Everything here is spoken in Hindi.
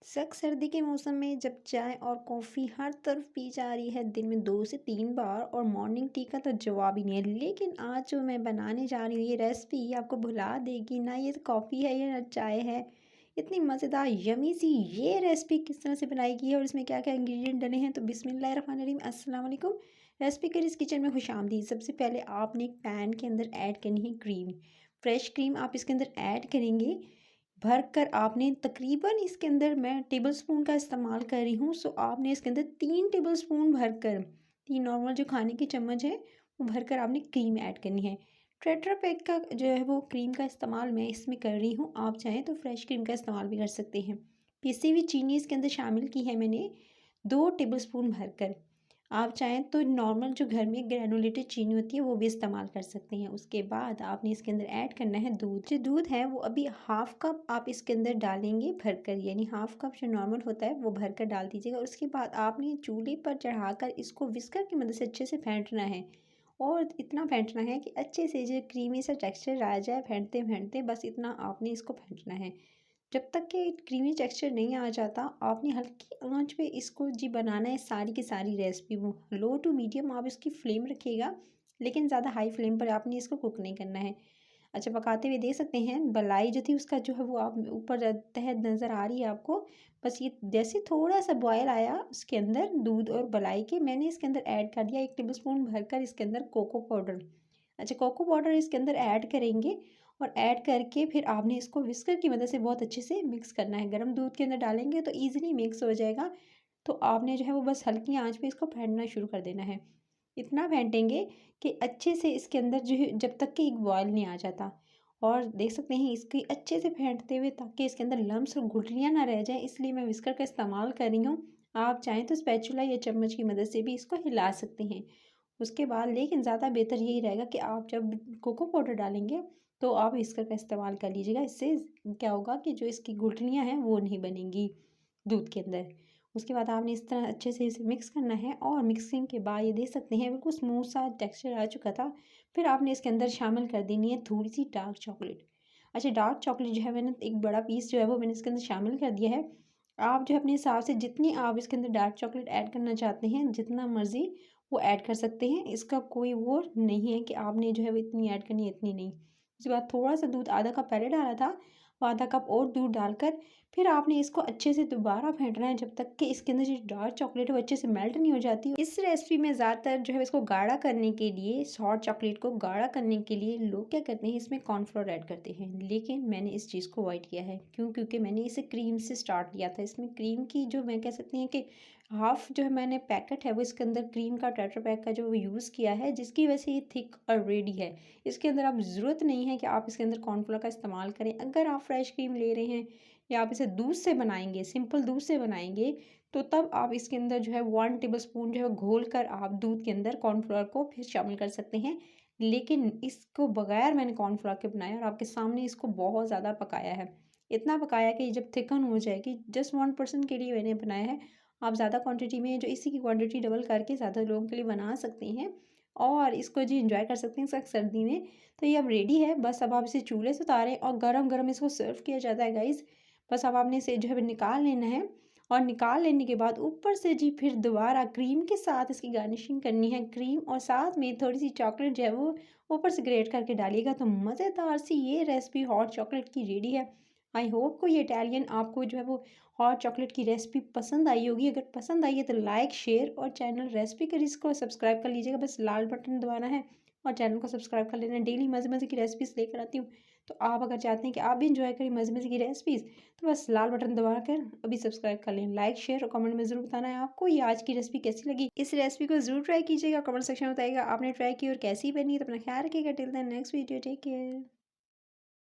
सख्त सर्दी के मौसम में जब चाय और कॉफ़ी हर तरफ पी जा रही है दिन में 2 से 3 बार और मॉर्निंग टी का तो जवाब ही नहीं है। लेकिन आज जो मैं बनाने जा रही हूँ ये रेसिपी आपको भुला देगी ना। ये कॉफ़ी है या चाय है। इतनी मज़ेदार यमी सी ये रेसिपी किस तरह से बनाई गई है और इसमें क्या क्या इंग्रेडिएंट डले हैं। तो बिस्मिल्लाहिर्रहमानिर्रहीम अस्सलाम वालेकुम। रेसिपी करिस किचन में खुशामदीद। सबसे पहले आपने एक पैन के अंदर ऐड करनी है क्रीम। फ्रेश क्रीम आप इसके अंदर ऐड करेंगे। भर कर आपने तकरीबन इसके अंदर मैं टेबलस्पून का इस्तेमाल कर रही हूँ। सो आपने इसके अंदर 3 टेबलस्पून भरकर 3 नॉर्मल जो खाने की चम्मच है वो भरकर आपने क्रीम ऐड करनी है। टेट्रा पैक का जो है वो क्रीम का इस्तेमाल मैं इसमें कर रही हूँ। आप चाहें तो फ्रेश क्रीम का इस्तेमाल भी कर सकते हैं। पिसी हुई चीनी इसके अंदर शामिल की है मैंने 2 टेबलस्पून भरकर। आप चाहें तो नॉर्मल जो घर में ग्रैनुलेटेड चीनी होती है वो भी इस्तेमाल कर सकते हैं। उसके बाद आपने इसके अंदर ऐड करना है दूध। जो दूध है वो अभी हाफ़ कप आप इसके अंदर डालेंगे भरकर, यानी हाफ़ कप जो नॉर्मल होता है वो भरकर डाल दीजिएगा। उसके बाद आपने चूल्हे पर चढ़ाकर इसको विस्कर की मदद से अच्छे से फेंटना है और इतना फेंटना है कि अच्छे से जो क्रीमी सा टेक्सचर आ जाए। फेंटते फेंटते बस इतना आपने इसको फेंटना है। जब तक कि क्रीमी टेक्सचर नहीं आ जाता आपने हल्की आंच पे इसको जी बनाना है। सारी की सारी रेसिपी वो लो टू मीडियम आप इसकी फ्लेम रखिएगा, लेकिन ज़्यादा हाई फ्लेम पर आपने इसको कुक नहीं करना है। अच्छा, पकाते हुए देख सकते हैं बलाई जो थी उसका जो है वो आप ऊपर तह नज़र आ रही है आपको। बस ये जैसे थोड़ा सा बॉयल आया उसके अंदर दूध और बलाई के मैंने इसके अंदर ऐड कर दिया 1 टेबलस्पून भरकर इसके अंदर कोको पाउडर। अच्छा, कोको पाउडर इसके अंदर ऐड करेंगे और ऐड करके फिर आपने इसको विस्कर की मदद से बहुत अच्छे से मिक्स करना है। गर्म दूध के अंदर डालेंगे तो ईज़िली मिक्स हो जाएगा। तो आपने जो है वो बस हल्की आँच पे इसको फेंटना शुरू कर देना है। इतना फेंटेंगे कि अच्छे से इसके अंदर जो है जब तक कि एक बॉयल नहीं आ जाता। और देख सकते हैं इसकी अच्छे से फेंटते हुए ताकि इसके अंदर लम्स और गुठलियाँ ना रह जाएँ, इसलिए मैं विस्कर का इस्तेमाल कर रही हूँ। आप चाहें तो स्पैचुला या चम्मच की मदद से भी इसको हिला सकते हैं। उसके बाद लेकिन ज़्यादा बेहतर यही रहेगा कि आप जब कोको पाउडर डालेंगे तो आप विस्कर का इस्तेमाल कर लीजिएगा। इससे क्या होगा कि जो इसकी गुठलियाँ हैं वो नहीं बनेंगी दूध के अंदर। उसके बाद आपने इस तरह अच्छे से इसे मिक्स करना है और मिक्सिंग के बाद ये देख सकते हैं बिल्कुल स्मूथ सा टेक्सचर आ चुका था। फिर आपने इसके अंदर शामिल कर देनी है थोड़ी सी डार्क चॉकलेट। अच्छा, डार्क चॉकलेट जो है मैंने एक बड़ा पीस जो है वो मैंने इसके अंदर शामिल कर दिया है। आप जो है अपने हिसाब से जितनी आप इसके अंदर डार्क चॉकलेट ऐड करना चाहते हैं जितना मर्ज़ी वो ऐड कर सकते हैं। इसका कोई वो नहीं है कि आपने जो है वो इतनी ऐड करनी है इतनी नहीं। उसके बाद थोड़ा सा दूध आधा कप पहले डाला था, वो आधा कप और दूध डालकर फिर आपने इसको अच्छे से दोबारा फेंटना है जब तक कि इसके अंदर जो डार्क चॉकलेट है वो अच्छे से मेल्ट नहीं हो जाती। इस रेसिपी में ज़्यादातर जो है इसको गाढ़ा करने के लिए, हॉट चॉकलेट को गाढ़ा करने के लिए लोग क्या करते हैं इसमें कॉर्नफ्लोर ऐड करते हैं, लेकिन मैंने इस चीज़ को अवॉइड किया है। क्यों? क्योंकि मैंने इसे क्रीम से स्टार्ट किया था। इसमें क्रीम की जो मैं कह सकती हैं कि हाफ़ जो है मैंने पैकेट है वो इसके अंदर क्रीम का टेट्रा पैक का जो वो यूज़ किया है, जिसकी वजह से ये थिक और रेडी है। इसके अंदर आप ज़रूरत नहीं है कि आप इसके अंदर कॉर्नफ्लोर का इस्तेमाल करें। अगर आप फ्रेश क्रीम ले रहे हैं या आप इसे दूध से बनाएंगे, सिंपल दूध से बनाएंगे, तो तब आप इसके अंदर जो है 1 टेबलस्पून जो है घोल कर आप दूध के अंदर कॉर्नफ्लोर को फिर शामिल कर सकते हैं। लेकिन इसको बगैर मैंने कॉर्नफ्लोर के बनाया और आपके सामने इसको बहुत ज़्यादा पकाया है। इतना पकाया कि जब थिकन हो जाएगी, जस्ट 1% के लिए मैंने बनाया है। आप ज़्यादा क्वांटिटी में जो इसी की क्वांटिटी डबल करके ज़्यादा लोगों के लिए बना सकते हैं और इसको जी एंजॉय कर सकते हैं सख्त सर्दी में। तो ये अब रेडी है। बस अब आप इसे चूल्हे से उतारें और गरम-गरम इसको सर्व किया जाता है गाइज़। बस अब आपने इसे जो है निकाल लेना है और निकाल लेने के बाद ऊपर से जी फिर दोबारा क्रीम के साथ इसकी गार्निशिंग करनी है। क्रीम और साथ में थोड़ी-सी चॉकलेट जो है वो ऊपर से ग्रेट करके डालिएगा तो मज़ेदार सी ये रेसिपी हॉट चॉकलेट की रेडी है। आई होप को ये इटालियन आपको जो है वो हॉट चॉकलेट की रेसिपी पसंद आई होगी। अगर पसंद आई है तो लाइक, शेयर और चैनल रेसिपी करीज को सब्सक्राइब कर लीजिएगा। बस लाल बटन दबाना है और चैनल को सब्सक्राइब कर लेना। डेली मज़े-मज़े की रेसिपीज़ लेकर आती हूँ। तो आप अगर चाहते हैं कि आप भी एंजॉय करें मज़े-मज़े की रेसिपीज़, तो बस लाल बटन दबाकर अभी सब्सक्राइब कर लें। लाइक, शेयर और कमेंट में ज़रूर बताना है आपको ये आज की रेसिपी कैसी लगी। इस रेसिपी को ज़रूर ट्राई कीजिएगा, कमेंट सेक्शन में बताइएगा आपने ट्राई की और कैसी बनी। तो अपना ख्याल रखिएगा। Till then next video, take care.